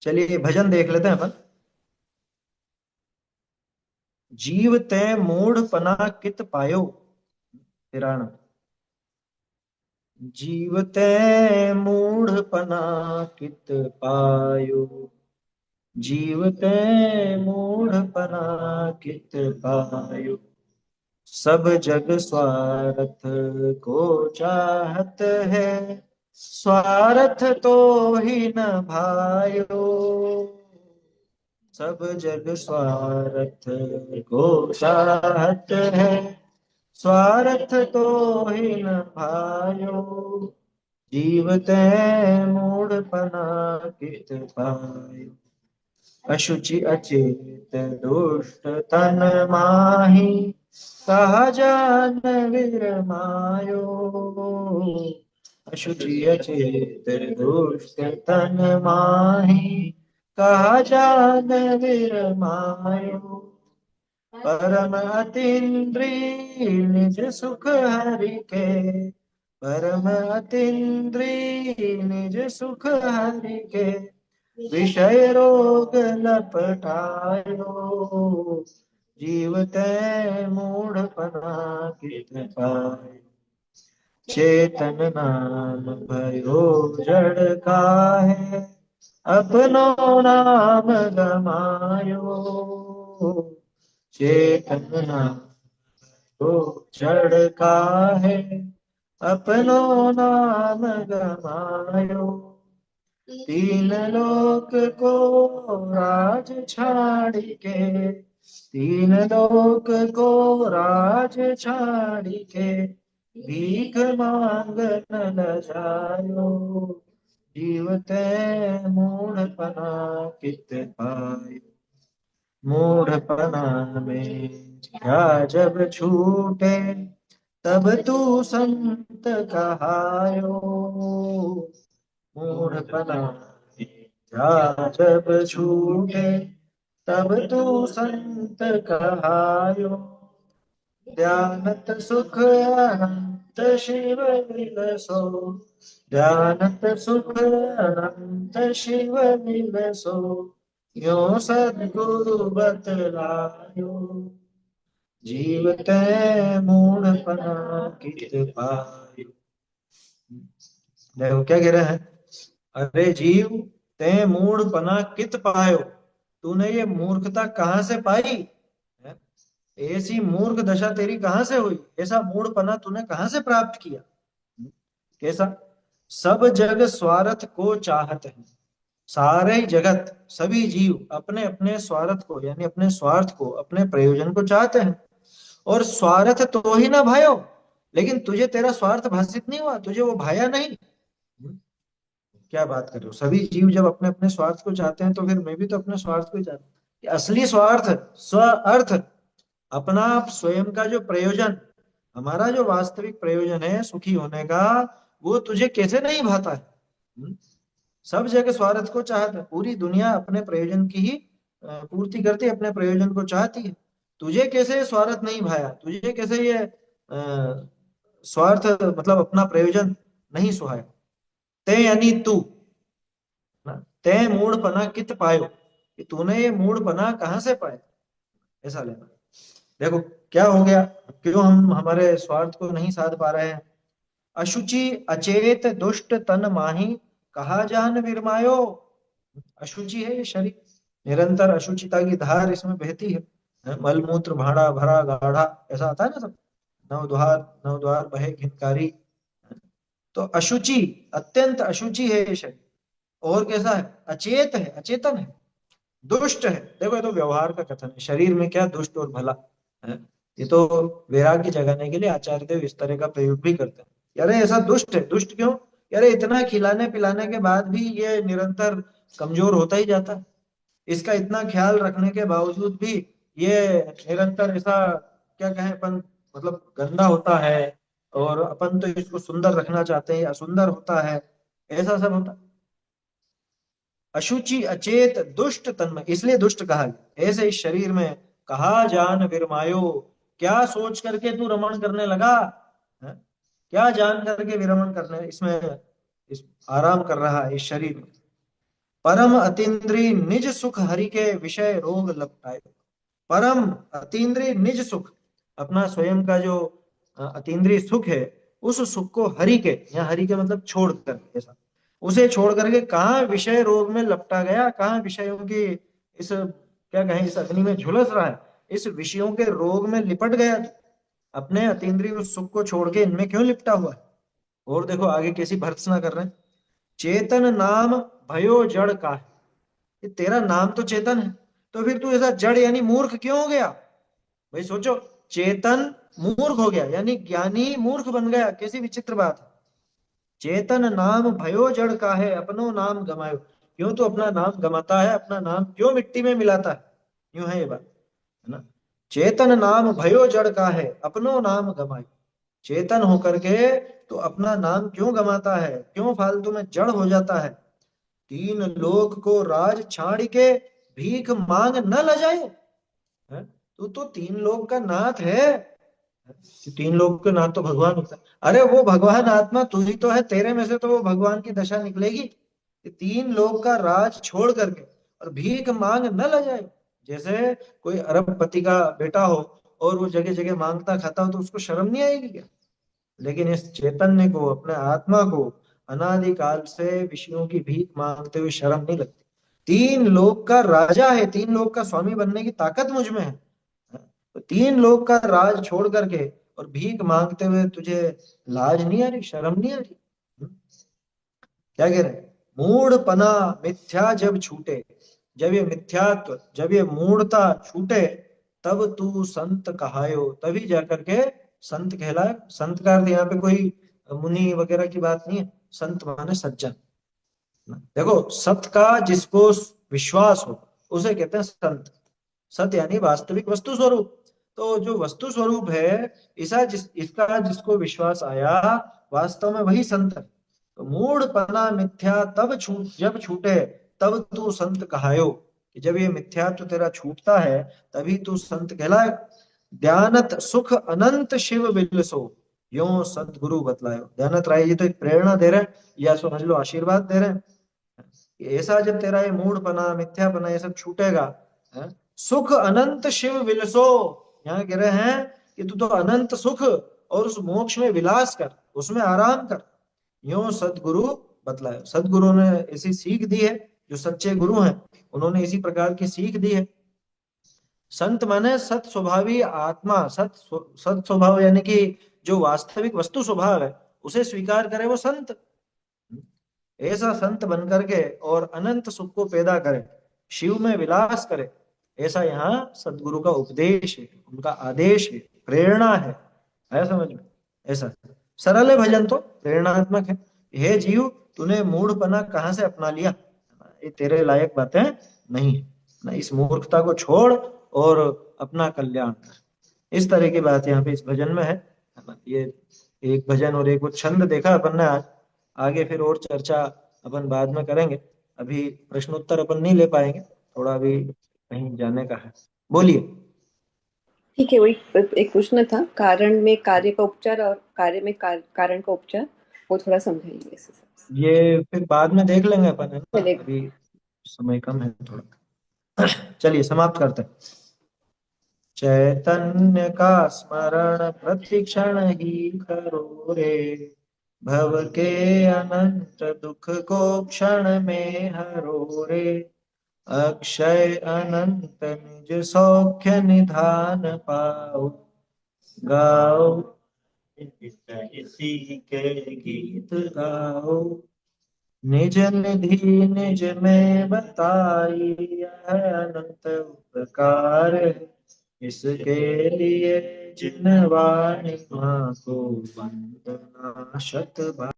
चलिए भजन देख लेते हैं अपन। जीव ते मूढ़पना कित पायो। तिराना। जीव ते मूढ़पना कित पायो। जीव ते मूढ़पना कित पायो। सब जग स्वार्थ को चाहत है। स्वार्थ तो ही न भायो। सब जग स्वार्थ को चाहत है। स्वार्थ तो ही न भायो। जीवते मूढ़पना कित पायो। अशुचि अचेत दुष्ट तन माही। कहा जान विरमायो। अशुचि अचेत दुष्ट तन माही। कहा जान विरमायो। परम अतीन्द्रिय निज सुख हरि के। परम अतीन्द्रिय निज सुख हरि के। विषय रोग लपटायो। जीवते मूढ़पना कित पायो। चेतन नाम भयो जड़ काहे। अपनो नाम गमायो। चेतन नाम तो जड़ काहे। अपनो नाम गमायो। तीन लोक को राज छाड़ के। तीन लोक को राज छाड़ के। भीख मांगन न जायो। जीवते मूढ़पना कित पायो। मूढ़पना में क्या जब छूटे। तब तू संत कहायो। मूढ़पना में क्या जब छूटे। तब तू संत कहायो। ध्यानत सुख अनंत शिव विलसो। ध्यानत सुख अनंत शिव विलसो। यो सद्गुरु बतलायो। जीवते मूढ़पना कित पायो। देखो क्या कह रहे हैं। अरे जीव, ते मूढ़पना कित पायो। तूने ये मूर्खता कहाँ से पाई है? ऐसी मूर्ख दशा तेरी कहाँ से हुई। ऐसा मूढ़पना तूने कहाँ से प्राप्त किया। कैसा। सब जग स्वार्थ को चाहत है। सारे ही जगत सभी जीव अपने अपने स्वार्थ को यानी अपने स्वार्थ को अपने प्रयोजन को चाहते हैं। और स्वार्थ तो ही ना भायो। लेकिन तुझे तेरा स्वार्थ भाषित नहीं हुआ, तुझे वो भाया नहीं। क्या बात कर रहे हो। सभी जीव जब अपने अपने स्वार्थ को चाहते हैं तो फिर मैं भी तो अपने स्वार्थ को ही चाहता हूँ। कि असली स्वार्थ स्व अर्थ अपना स्वयं का जो प्रयोजन, हमारा जो वास्तविक प्रयोजन है सुखी होने का, वो तुझे कैसे नहीं भाता है। हम्म? सब जगह स्वार्थ को चाहता है। पूरी दुनिया अपने प्रयोजन की ही पूर्ति करती है, अपने प्रयोजन को चाहती है। तुझे कैसे स्वार्थ नहीं भाया, तुझे कैसे ये स्वार्थ मतलब अपना प्रयोजन नहीं सुहाया। ते यानी तू ना, ते मूढ़पना कित पायो। कि तूने ये मूढ़पना कहाँ से पाया। ऐसा लेना। देखो क्या हो गया। क्यों हम हमारे स्वार्थ को नहीं साध पा रहे हैं। अशुचि अचेत दुष्ट तन माही। कहा जान विरमायो। अशुचि है ये शरीर। निरंतर अशुचिता की धार इसमें बहती है। मलमूत्र भाड़ा भरा गाढ़ा, ऐसा आता है ना सब। नवद्वार नवद्वार बहे घिनकारी। तो अशुचि, अत्यंत अशुचि है ये शरीर। और कैसा है, अचेत है, अचेतन है, दुष्ट है। देखो ये तो व्यवहार का कथन है, शरीर में क्या दुष्ट और भला है। ये तो वैराग्य जगाने के लिए आचार्य देव इस तरह का प्रयोग भी करते हैं। यार ऐसा दुष्ट है, दुष्ट क्यों। यार इतना खिलाने पिलाने के बाद भी ये निरंतर कमजोर होता ही जाता है। इसका इतना ख्याल रखने के बावजूद भी ये निरंतर ऐसा क्या कहें अपन, मतलब गंदा होता है। और अपन तो इसको सुंदर रखना चाहते हैं, असुंदर होता है। ऐसा सब होता है। अशुचि अचेत दुष्ट तन्मय, इसलिए दुष्ट कहा गया। ऐसे इस शरीर में कहा जान विरमायो। क्या सोच करके तू रमण करने लगा है? क्या जान करके विरमण करने इसमें इस आराम कर रहा है इस शरीर में। परम अतीन्द्रिय निज सुख हरि के विषय रोग लपटाए। परम अतीन्द्रिय निज सुख, अपना स्वयं का जो अतीन्द्रिय सुख है, उस सुख को हरि के, यहाँ हरि के मतलब छोड़ कर, ऐसा उसे छोड़ करके कहाँ विषय रोग में लपटा गया, कहाँ विषयों की इस क्या कहें इस अग्नि में झुलस रहा है, इस विषयों के रोग में लिपट गया तू। अपने अतीन्द्रिय उस सुख को छोड़ के इनमें क्यों लिपटा हुआ है। और देखो आगे कैसी भर्त्सना कर रहे हैं। चेतन नाम भयो जड़ का है, ये तेरा नाम तो चेतन है, तो फिर तू ऐसा जड़ यानी मूर्ख क्यों हो गया। भाई सोचो, चेतन मूर्ख हो गया यानी ज्ञानी मूर्ख बन गया, कैसी विचित्र बात है। चेतन नाम भयो जड़ का है, अपनो नाम गमायो, क्यों तू अपना नाम गमाता है, अपना नाम क्यों मिट्टी में मिलाता है। यूं है ये बात, है ना। चेतन नाम भयो जड़ का है, अपनो नाम गमायो, चेतन होकर के तो अपना नाम क्यों गमाता है, क्यों फालतू में जड़ हो जाता है। तीन लोक को राज छाड़ के भीख मांग न लजाए। हैं? तू तो तीन लोक का नाथ है, तीन लोक के नाथ तो भगवान होता है। अरे वो भगवान आत्मा तू ही तो है, तेरे में से तो वो भगवान की दशा निकलेगी। ये तीन लोक का राज छोड़ करके और भीख मांग न लजाए। जैसे कोई अरबपति का बेटा हो और वो जगह जगह मांगता खाता हो तो उसको शर्म नहीं आएगी क्या। लेकिन इस चैतन्य को, अपने आत्मा को अनादिकाल से विषयों की भीख मांगते हुए शर्म नहीं लगती। तीन लोक का राजा है, तीन लोक का स्वामी बनने की ताकत मुझ में है। तो तीन लोक का राज छोड़ करके और भीख मांगते हुए तुझे लाज नहीं आ रही, शर्म नहीं आ रही। क्या कह रहे हैं, मूढ़ पना मिथ्या जब छूटे, जब ये मिथ्यात्व, जब ये मूढ़ता छूटे, तब तू संत कहायो, तभी जाकर के संत कहलाए। संत का अर्थ यहाँ पे कोई मुनि वगैरह की बात नहीं है, संत माने सज्जन। देखो सत का जिसको विश्वास हो उसे कहते हैं संत। सत यानी वास्तविक वस्तु स्वरूप। तो जो वस्तु स्वरूप है, इसका जिसको विश्वास आया, वास्तव में वही संत है। तो मूढ़ पना मिथ्या तब जब छूटे, तब तू संत कहायो, कि जब ये मिथ्यात्व तेरा छूटता है तभी तू संत कहलाए। ध्यानत सुख अनंत शिव बिलसो, यो सतगुरु बतलायो। ध्यानत राय जी तो एक प्रेरणा दे रहे हैं, या समझ लो आशीर्वाद दे रहे हैं। ऐसा जब तेरा ये मूढ़पना मिथ्यापना ये सब छूटेगा, है? सुख अनंत शिव विलसो, यहाँ कह रहे हैं कि तू तो अनंत सुख और उस मोक्ष में विलास कर, उसमें आराम कर। यो सदगुरु बतलाए, सदगुरु ने ऐसी सीख दी है, जो सच्चे गुरु हैं उन्होंने इसी प्रकार की सीख दी है। संत माने सत स्वभावी आत्मा, सत स्वभाव यानी कि जो वास्तविक वस्तु स्वभाव है उसे स्वीकार करे वो संत। ऐसा संत बन करके और अनंत सुख को पैदा करे, शिव में विलास करे, ऐसा यहाँ सदगुरु का उपदेश है, उनका आदेश है, प्रेरणा है समझ में। ऐसा सरल है भजन, तो प्रेरणात्मक है। हे जीव, तूने मूढ़पना कहाँ से अपना लिया, ये तेरे लायक बातें नहीं है ना, इस मूर्खता को छोड़ और अपना कल्याण कर। इस तरह की बात यहाँ पे इस भजन में है ना। ये एक भजन और एक वो छंद देखा अपन ने आज, आगे फिर और चर्चा अपन बाद में करेंगे। अभी प्रश्नोत्तर अपन नहीं ले पाएंगे, थोड़ा अभी कहीं जाने का है। बोलिए। ठीक है, वही एक पूछना था, कारण में कार्य का उपचार और कार्य में कारण का उपचार, वो थोड़ा समझाइए इस हिसाब से। ये फिर बाद में देख लेंगे अपन, है ना, चलेगा। अभी समय कम है थोड़ा। चलिए समाप्त करते हैं। चैतन्य का स्मरण प्रतिक्षण ही करो रे, भव के अनंत दुख को क्षण में हरो रे, अक्षय अनंत निज सौख्य निधान पाओ, गाओ इसी के गीत गाओ, निज निधि निज में बताई यह अनंत उपकार है, इसके लिए जिन वाणी माँ को वंदना शत बार।